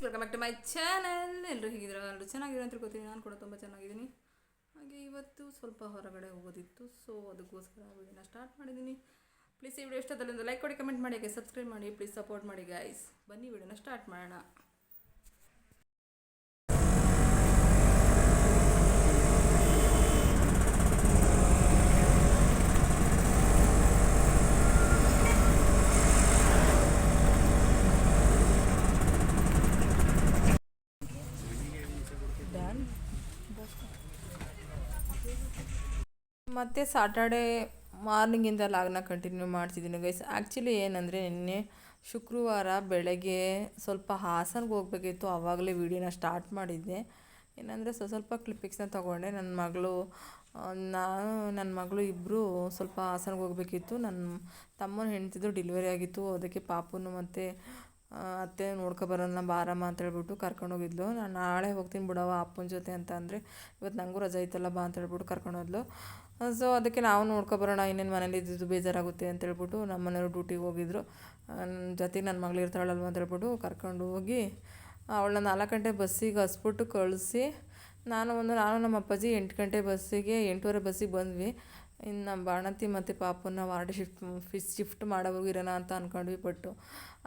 Welcome back to my channel. ಎಲ್ಲರೂ ಹೇಗಿದ್ದೀರಾ? ಎಲ್ಲರೂ ಚೆನ್ನಾಗಿರೋ ಅಂತ ತಿಳ್ಕೊತೀನಿ. ನಾನು ಕೂಡ ತುಂಬ ಚೆನ್ನಾಗಿದ್ದೀನಿ. ಹಾಗೆ ಇವತ್ತು ಸ್ವಲ್ಪ ಹೊರಗಡೆ ಹೋಗೋದಿತ್ತು, ಸೊ ಅದಕ್ಕೋಸ್ಕರ ವಿಡಿಯೋನ ಸ್ಟಾರ್ಟ್ ಮಾಡಿದ್ದೀನಿ. ಪ್ಲೀಸ್ ಈ ವಿಡಿಯೋ ಇಷ್ಟದಲ್ಲಿ ಒಂದು ಲೈಕ್ ಕೊಡಿ, ಕಮೆಂಟ್ ಮಾಡಿ, ಹಾಗೆ ಸಬ್ಸ್ಕ್ರೈಬ್ ಮಾಡಿ, ಪ್ಲೀಸ್ ಸಪೋರ್ಟ್ ಮಾಡಿ ಗೈಸ್. ಬನ್ನಿ ವಿಡಿಯೋನ ಸ್ಟಾರ್ಟ್ ಮಾಡೋಣ. ಮತ್ತು ಸಾಟರ್ಡೇ ಮಾರ್ನಿಂಗಿಂದ ಲಾಗ್ನ ಕಂಟಿನ್ಯೂ ಮಾಡ್ತಿದ್ದೀನಿ ಗೈಸ್. ಆ್ಯಕ್ಚುಲಿ ಏನಂದರೆ ನಿನ್ನೆ ಶುಕ್ರವಾರ ಬೆಳಗ್ಗೆ ಸ್ವಲ್ಪ ಹಾಸನ್ಗೆ ಹೋಗ್ಬೇಕಿತ್ತು, ಆವಾಗಲೇ ವೀಡಿಯೋನ ಸ್ಟಾರ್ಟ್ ಮಾಡಿದ್ದೆ. ಏನಂದರೆ ಸ್ವಲ್ಪ ಕ್ಲಿಪ್ಪಿಕ್ಸ್ನ ತೊಗೊಂಡೆ. ನನ್ನ ಮಗಳು ಇಬ್ಬರು ಸ್ವಲ್ಪ ಹಾಸನ್ಗೆ ಹೋಗ್ಬೇಕಿತ್ತು. ನನ್ನ ತಮ್ಮನ ಹೆಂಡ್ತಿದ್ದು ಡೆಲಿವರಿ ಆಗಿತ್ತು, ಅದಕ್ಕೆ ಪಾಪುನು ಮತ್ತು ಅತ್ತೆ ನೋಡ್ಕೊಬರೋಣ ಬಾರಮ್ಮ ಅಂತ ಹೇಳ್ಬಿಟ್ಟು ಕರ್ಕೊಂಡೋಗಿದ್ಲು. ನಾನು ನಾಳೆ ಹೋಗ್ತೀನಿ ಬಿಡವ ಅಪ್ಪನ ಜೊತೆ ಅಂತ ಅಂದರೆ, ಇವತ್ತು ನನಗೂ ರಜೆ ಐತಲ್ಲ ಬಾ ಅಂತ ಹೇಳ್ಬಿಟ್ಟು ಕರ್ಕೊಂಡೋದ್ಲು. ಸೊ ಅದಕ್ಕೆ ನಾವು ನೋಡ್ಕೊಬರೋಣ, ಇನ್ನೇನು ಮನೇಲಿ ಇದ್ದಿದ್ದು ಬೇಜಾರಾಗುತ್ತೆ ಅಂತ ಹೇಳ್ಬಿಟ್ಟು ನಮ್ಮ ಮನೆಯವರು ಡ್ಯೂಟಿಗೆ ಹೋಗಿದ್ರು. ಜೊತೆಗೆ ನನ್ನ ಮಗಳು ಇರ್ತಾಳಲ್ವ ಅಂತ ಹೇಳ್ಬಿಟ್ಟು ಕರ್ಕೊಂಡು ಹೋಗಿ ಅವಳನ್ನ 4 ಗಂಟೆ ಬಸ್ಸಿಗೆ ಹಸ್ಬಿಟ್ಟು ಕಳಿಸಿ, ನಾನು ನಮ್ಮ ಅಪ್ಪಾಜಿ 8 ಗಂಟೆ ಬಸ್ಸಿಗೆ 8:15 ಬಸ್ಸಿಗೆ ಬಂದ್ವಿ. ಇನ್ನು ನಮ್ಮ ಬಾಣಂತಿ ಮತ್ತು ಪಾಪನ್ನ ವಾರ್ಡ್ ಶಿಫ್ಟ್ ಮಾಡೋವರೆಗೂ ಇರೋಣ ಅಂತ ಅಂದ್ಕೊಂಡ್ವಿ. ಬಟ್ಟು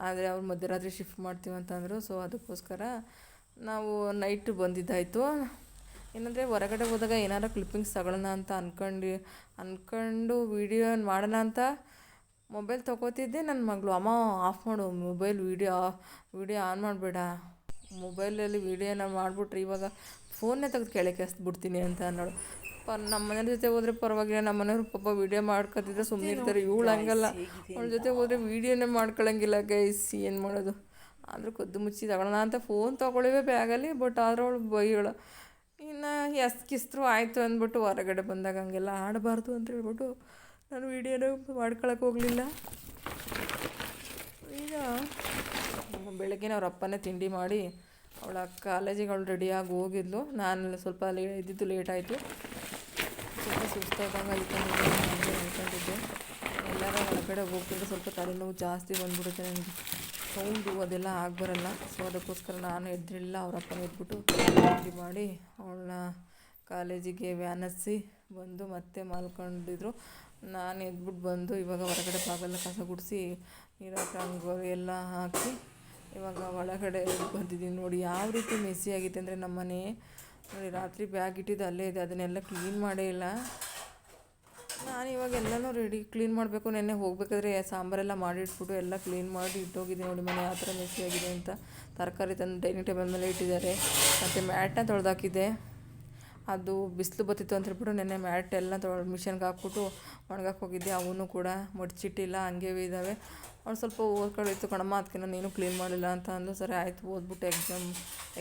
ಆದರೆ ಅವ್ರು ಮಧ್ಯರಾತ್ರಿ ಶಿಫ್ಟ್ ಮಾಡ್ತೀವಿ ಅಂತಂದರು. ಸೊ ಅದಕ್ಕೋಸ್ಕರ ನಾವು ನೈಟ್ ಬಂದಿದ್ದಾಯಿತು. ಏನಂದರೆ ಹೊರಗಡೆ ಹೋದಾಗ ಏನಾರು ಕ್ಲಿಪ್ಪಿಂಗ್ಸ್ ತಗೊಳ್ಳೋಣ ಅಂತ ಅಂದ್ಕೊಂಡು ವೀಡಿಯೋ ಮಾಡೋಣ ಅಂತ ಮೊಬೈಲ್ ತೊಗೋತಿದ್ದೆ. ನನ್ನ ಮಗಳು ಅಮ್ಮ ಆಫ್ ಮಾಡು ಮೊಬೈಲ್, ವೀಡಿಯೋ ಆನ್ ಮಾಡಬೇಡ, ಮೊಬೈಲಲ್ಲಿ ವೀಡಿಯೋನ ಮಾಡಿಬಿಟ್ರೆ ಇವಾಗ ಫೋನ್ನೇ ತೆಗೆದು ಕೆಳಕ್ಕೆ ಹಸ್ಬಿಡ್ತೀನಿ ಅಂತ ಅನ್ನೋಳು. ನಮ್ಮ ಮನೆಯವ್ರ ಜೊತೆ ಹೋದರೆ ಪರವಾಗಿಲ್ಲ, ನಮ್ಮ ಮನೆಯವ್ರು ಪಾಪ ವೀಡಿಯೋ ಮಾಡ್ಕೊತಿದ್ರೆ ಸುಮ್ಮನೆ ಇರ್ತಾರೆ. ಇವಳು ಹಂಗಲ್ಲ, ಅವಳ ಜೊತೆ ಹೋದರೆ ವೀಡಿಯೋನೇ ಮಾಡ್ಕೊಳ್ಳೋಂಗಿಲ್ಲ ಗೈಸ್. ಏನು ಮಾಡೋದು? ಆದರೂ ಕದ್ದು ಮುಚ್ಚಿ ತಗೊಳ್ಳೋಣ ಅಂತ ಫೋನ್ ತೊಗೊಳ್ಳಿವೆ ಬ್ಯಾಗಲ್ಲಿ. ಬಟ್ ಆದ್ರೆ ಅವಳು ಬೈಯೋಳು. ಇನ್ನು ಕಿಸ್ತರು ಆಯಿತು ಅಂದ್ಬಿಟ್ಟು ಹೊರಗಡೆ ಬಂದಾಗ ಹಂಗೆಲ್ಲ ಆಡಬಾರ್ದು ಅಂತ ಹೇಳ್ಬಿಟ್ಟು ನಾನು ವೀಡಿಯೋನ ಮಾಡ್ಕೊಳಕ್ಕೆ ಹೋಗಲಿಲ್ಲ. ಈಗ ಬೆಳಗ್ಗೆ ಅವ್ರ ಅಪ್ಪನೇ ತಿಂಡಿ ಮಾಡಿ ಅವಳ ಕಾಲೇಜಿಗೆ ಅವಳು ರೆಡಿಯಾಗಿ ಹೋಗಿದ್ಲು. ನಾನು ಸ್ವಲ್ಪ ಇದ್ದಿದ್ದು ಲೇಟ್ ಆಯಿತು, ಸ್ವಲ್ಪ ಸುಸ್ತಾದಂಗೆ ಆಯಿತು ಅಂದ್ಕೊಂಡಿದ್ದೆ. ಎಲ್ಲರೂ ಹೊರಗಡೆ ಹೋಗ್ತಿದ್ರೆ ಸ್ವಲ್ಪ ತಲೆನೋವು ಜಾಸ್ತಿ ಬಂದ್ಬಿಡುತ್ತೆ ನನಗೆ, ಸೌಂಡು ಅದೆಲ್ಲ ಆಗಬರಲ್ಲ. ಸೊ ಅದಕ್ಕೋಸ್ಕರ ನಾನು ಎದ್ದಿರಲಿಲ್ಲ. ಅವರಪ್ಪನ ಎದ್ಬಿಟ್ಟು ತಿಂಡಿ ಮಾಡಿ ಅವಳನ್ನ ಕಾಲೇಜಿಗೆ ವ್ಯಾನ್ ಹತ್ಸಿ ಬಂದು ಮತ್ತೆ ಮಲ್ಕೊಂಡಿದ್ರು. ನಾನು ಎದ್ಬಿಟ್ಟು ಬಂದು ಇವಾಗ ಹೊರಗಡೆ ಬಾಗಲ್ಲ ಕಸ ಗುಡಿಸಿ ನೀರಾಕಿ ರಂಗೋಲಿ ಎಲ್ಲ ಹಾಕಿ ಇವಾಗ ಒಳಗಡೆ ಬಂದಿದ್ದೀನಿ. ನೋಡಿ ಯಾವ ರೀತಿ ಮೆಸ್ಸಿ ಆಗಿದೆ ಅಂದರೆ ನಮ್ಮ ಮನೆ. ನೋಡಿ ರಾತ್ರಿ ಬ್ಯಾಗ್ ಇಟ್ಟಿದ್ದು ಅಲ್ಲೇ ಇದೆ, ಅದನ್ನೆಲ್ಲ ಕ್ಲೀನ್ ಮಾಡೇ ಇಲ್ಲ. ನಾನು ಇವಾಗ ಎಲ್ಲನೂ ಕ್ಲೀನ್ ಮಾಡಬೇಕು. ನೆನ್ನೆ ಹೋಗ್ಬೇಕಾದ್ರೆ ಸಾಂಬಾರೆಲ್ಲ ಮಾಡಿಟ್ಬಿಟ್ಟು ಎಲ್ಲ ಕ್ಲೀನ್ ಮಾಡಿ ಇಟ್ಟೋಗಿದ್ದೀನಿ. ನೋಡಿ ಮನೆ ಯಾವ ಥರ ಮೆಸ್ಸಿ ಆಗಿದೆ ಅಂತ. ತರಕಾರಿ ತಂದು ಡೈನಿಂಗ್ ಟೇಬಲ್ ಮೇಲೆ ಇಟ್ಟಿದ್ದಾರೆ. ಮತ್ತು ಮ್ಯಾಟ್ನ ತೊಳೆದಾಕಿದ್ದೆ, ಅದು ಬಿಸಿಲು ಬತ್ತಿತ್ತು ಅಂತ ಹೇಳ್ಬಿಟ್ಟು ನೆನ್ನೆ ಮ್ಯಾಟ್ ಎಲ್ಲ ಮಿಷನ್ಗೆ ಹಾಕ್ಬಿಟ್ಟು ಒಣಗಕ್ಕೆ ಹೋಗಿದ್ದೆ. ಅವನು ಕೂಡ ಮಡ್ಚಿಟ್ಟಿಲ್ಲ, ಹಂಗೆ ಇದ್ದಾವೆ. ಅವ್ಳು ಸ್ವಲ್ಪ ಓದ್ಕೊಳ್ಳಿತ್ತು ಕಣಮ್ಮ, ಅದಕ್ಕೆ ನೀನು ಕ್ಲೀನ್ ಮಾಡಿಲ್ಲ ಅಂತ ಅಂದು. ಸರಿ ಆಯಿತು, ಓದ್ಬಿಟ್ಟು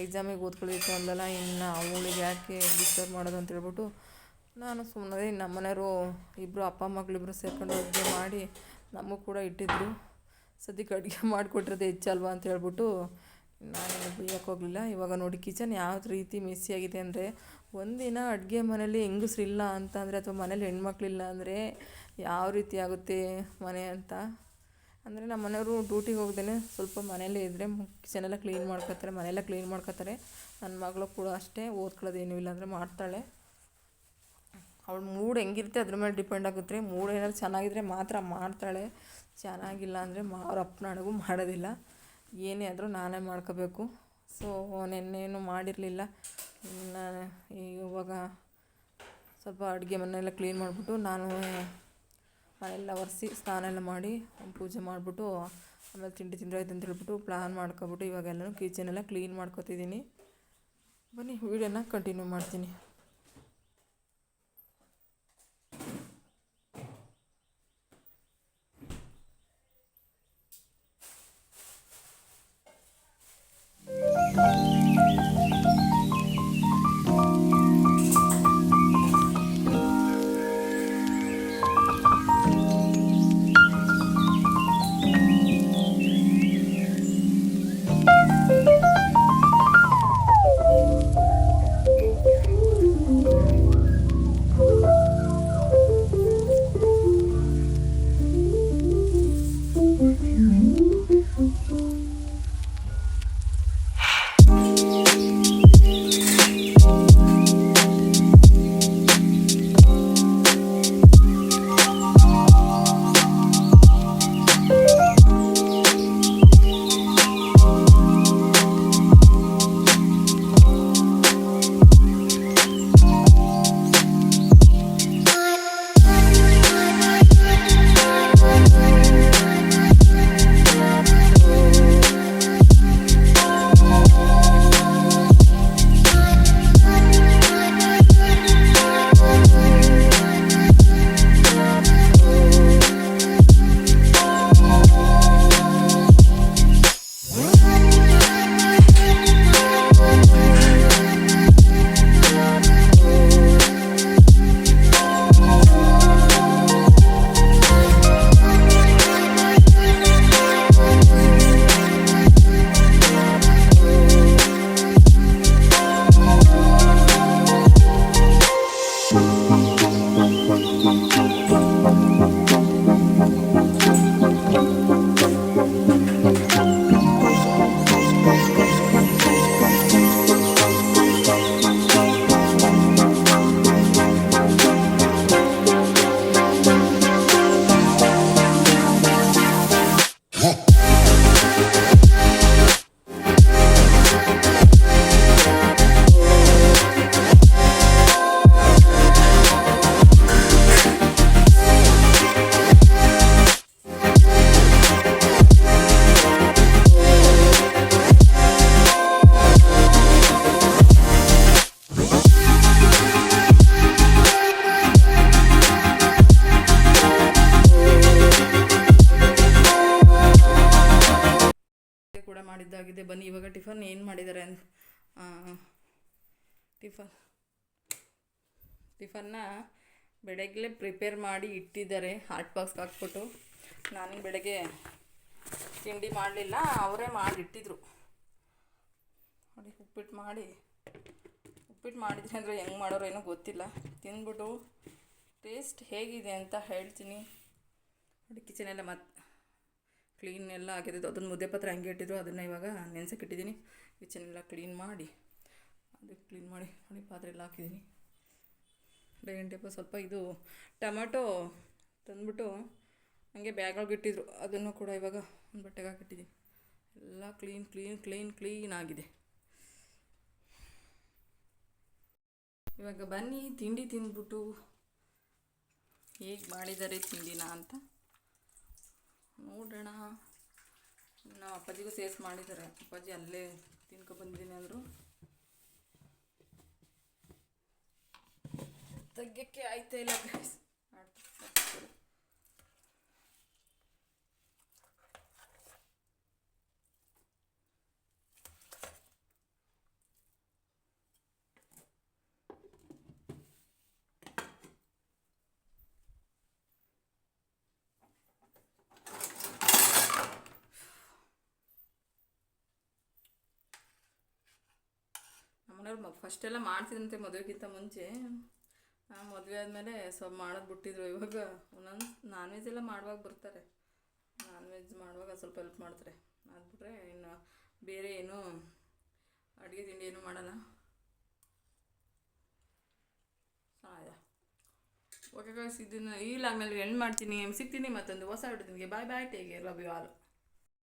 ಎಕ್ಸಾಮಿಗೆ ಓದ್ಕೊಳ್ಳಿತ್ತು ಅಂದಲ್ಲ, ಇನ್ನು ಅವಳಿಗೆ ಯಾಕೆ ಡಿಸ್ಟರ್ಬ್ ಮಾಡೋದು ಅಂತ ಹೇಳ್ಬಿಟ್ಟು ನಾನು ಸುಮ್ಮನೆ. ನಮ್ಮ ಮನೆಯವರು ಇಬ್ಬರು ಅಪ್ಪ ಮಗಳಿಬ್ಬರು ಸೇರ್ಕೊಂಡು ಅಡುಗೆ ಮಾಡಿ ನಮಗೂ ಕೂಡ ಇಟ್ಟಿದ್ರು. ಸದ್ಯಕ್ಕೆ ಅಡುಗೆ ಮಾಡಿಕೊಟ್ಟಿರೋದೇ ಹೆಚ್ಚಲ್ವಾ ಅಂತ ಹೇಳ್ಬಿಟ್ಟು ನಾನೇನು ಬೇಯಕ್ಕೆ ಹೋಗಲಿಲ್ಲ. ಇವಾಗ ನೋಡಿ ಕಿಚನ್ ಯಾವ ರೀತಿ ಮೆಸ್ಸಿಯಾಗಿದೆ ಅಂದರೆ, ಒಂದಿನ ಅಡುಗೆ ಮನೇಲಿ ಹೆಂಗಸ್ರಿಲ್ಲ ಅಂತಂದರೆ ಅಥವಾ ಮನೇಲಿ ಹೆಣ್ಮಕ್ಳಿಲ್ಲ ಅಂದರೆ ಯಾವ ರೀತಿ ಆಗುತ್ತೆ ಮನೆ ಅಂತ. ಅಂದರೆ ನಮ್ಮ ಮನೆಯವರು ಡ್ಯೂಟಿಗೆ ಹೋಗ್ದೇ ಸ್ವಲ್ಪ ಮನೇಲೇ ಇದ್ದರೆ ಕಿಚನೆಲ್ಲ ಕ್ಲೀನ್ ಮಾಡ್ಕೊತಾರೆ, ಮನೆಯೆಲ್ಲ ಕ್ಲೀನ್ ಮಾಡ್ಕೊತಾರೆ. ನನ್ನ ಮಗಳು ಕೂಡ ಅಷ್ಟೇ, ಓದ್ಕೊಳ್ಳೋದೇನೂ ಇಲ್ಲ ಅಂದರೆ ಮಾಡ್ತಾಳೆ. ಅವಳ ಮೂಡ್ ಹೆಂಗಿರುತ್ತೆ ಅದ್ರ ಮೇಲೆ ಡಿಪೆಂಡ್ ಆಗುತ್ತೆ. ಮೂಡ್ ಏನಾದ್ರು ಚೆನ್ನಾಗಿದ್ರೆ ಮಾತ್ರ ಮಾಡ್ತಾಳೆ, ಚೆನ್ನಾಗಿಲ್ಲ ಅಂದರೆ ಅವ್ರ ಅಪ್ಪನ ಅಡುಗೂ ಮಾಡೋದಿಲ್ಲ. ಏನೇ ಆದರೂ ನಾನೇ ಮಾಡ್ಕೋಬೇಕು. ಸೊ ನೆನ್ನೇನು ಮಾಡಿರಲಿಲ್ಲ. ಇವಾಗ ಸ್ವಲ್ಪ ಅಡುಗೆ ಮನೆಯೆಲ್ಲ ಕ್ಲೀನ್ ಮಾಡಿಬಿಟ್ಟು ನಾನು ಮನೆಯೆಲ್ಲ ಒರೆಸಿ ಸ್ನಾನ ಎಲ್ಲ ಮಾಡಿ ಪೂಜೆ ಮಾಡಿಬಿಟ್ಟು ಆಮೇಲೆ ತಿಂಡಿ ತಿಂದ್ರಾಯ್ತು ಅಂತ ಹೇಳ್ಬಿಟ್ಟು ಪ್ಲ್ಯಾನ್ ಮಾಡ್ಕೊಬಿಟ್ಟು ಇವಾಗೆಲ್ಲನೂ ಕಿಚನೆಲ್ಲ ಕ್ಲೀನ್ ಮಾಡ್ಕೊತಿದ್ದೀನಿ. ಬನ್ನಿ ವೀಡಿಯೋನ ಕಂಟಿನ್ಯೂ ಮಾಡ್ತೀನಿ. ಏನು ಮಾಡಿದ್ದಾರೆ ಟಿಫನ್ನ ಬೆಳಗ್ಗೆ ಪ್ರಿಪೇರ್ ಮಾಡಿ ಇಟ್ಟಿದ್ದಾರೆ ಹಾಟ್ ಬಾಕ್ಸ್ಗೆ ಹಾಕ್ಬಿಟ್ಟು. ನಾನು ಬೆಳಗ್ಗೆ ತಿಂಡಿ ಮಾಡಲಿಲ್ಲ, ಅವರೇ ಮಾಡಿಟ್ಟಿದ್ರು ನೋಡಿ. ಉಪ್ಪಿಟ್ಟು ಮಾಡಿದ್ರಿ ಅಂದರೆ ಹೆಂಗೆ ಮಾಡೋರು ಏನೋ ಗೊತ್ತಿಲ್ಲ. ತಿಂದ್ಬಿಟ್ಟು ಟೇಸ್ಟ್ ಹೇಗಿದೆ ಅಂತ ಹೇಳ್ತೀನಿ ನೋಡಿ. ಕಿಚನೆಲ್ಲ ಮತ್ತೆ ಕ್ಲೀನ್ ಎಲ್ಲ ಆಗಿದ್ದು, ಅದನ್ನು ಮುದ್ದೆ ಪತ್ರ ಹಂಗೆ ಇಟ್ಟಿದ್ರು, ಅದನ್ನು ಇವಾಗ ನೆನೆಸಕ್ಕೆ ಇಟ್ಟಿದ್ದೀನಿ. ಕಿಚನೆಲ್ಲ ಕ್ಲೀನ್ ಮಾಡಿ ನೋಡಿ. ಪಾತ್ರೆ ಎಲ್ಲ ಹಾಕಿದ್ದೀನಿ. ಡೈನಿಂಗ್ ಟೇಬಲ್ ಸ್ವಲ್ಪ ಇದು ಟೊಮೆಟೊ ತಂದ್ಬಿಟ್ಟು ಹಂಗೆ ಬ್ಯಾಗೊಳಗೆ ಇಟ್ಟಿದ್ರು, ಅದನ್ನು ಕೂಡ ಇವಾಗ ಒಂದು ಬಟ್ಟೆಗೆ ಹಾಕಿಟ್ಟಿದ್ದೀನಿ. ಎಲ್ಲ ಕ್ಲೀನ್ ಆಗಿದೆ. ಇವಾಗ ಬನ್ನಿ ತಿಂಡಿ ತಿಂದ್ಬಿಟ್ಟು ಹೇಗೆ ಮಾಡಿದ್ದಾರೆ ತಿಂಡಿನ ಅಂತ ನೋಡೋಣ. ನಾವು ಅಪ್ಪಾಜಿಗೂ ಸೇರಿಸಿ ಮಾಡಿದ್ದಾರೆ. ಅಪ್ಪಾಜಿ ಅಲ್ಲೇ ತಿನ್ಕೊಬಂದಿದ್ದೀನಿ ಅಂದರು. ತೆಗ್ಯಕ್ಕೆ ಆಯ್ತಾ ಇಲ್ಲ ಗೈಸ್. ನಮ್ಮನೆಯವ್ರು ಫಸ್ಟೆಲ್ಲ ಮಾಡ್ತಿದ್ದಂತೆ ಮದುವೆಗಿಂತ ಮುಂಚೆ. ಮದುವೆ ಆದಮೇಲೆ ಸ್ವಲ್ಪ ಮಾಡೋದು ಬಿಟ್ಟಿದ್ರು. ಇವಾಗ ಒಂದೊಂದು ನಾನ್ ವೆಜ್ ಎಲ್ಲ ಮಾಡುವಾಗ ಬರ್ತಾರೆ. ನಾನ್ ವೆಜ್ ಮಾಡುವಾಗ ಸ್ವಲ್ಪ ಹೆಲ್ಪ್ ಮಾಡ್ತಾರೆ. ಅದ್ಬಿಟ್ರೆ ಇನ್ನು ಬೇರೆ ಏನೂ ಅಡುಗೆ ತಿಂಡಿ ಏನೂ ಮಾಡಲ್ಲ. ಓಕೆ ಗೈಸ್, ಇದನ್ನು ಈ ಲಾಗ್ನಲ್ಲಿ ಎಂಡ್ ಮಾಡ್ತೀನಿ. ಸಿಗ್ತೀನಿ ಮತ್ತೊಂದು ಹೊಸ ವಿಡಿಯೋದೊಂದಿಗೆ. Bye, take care, love you all.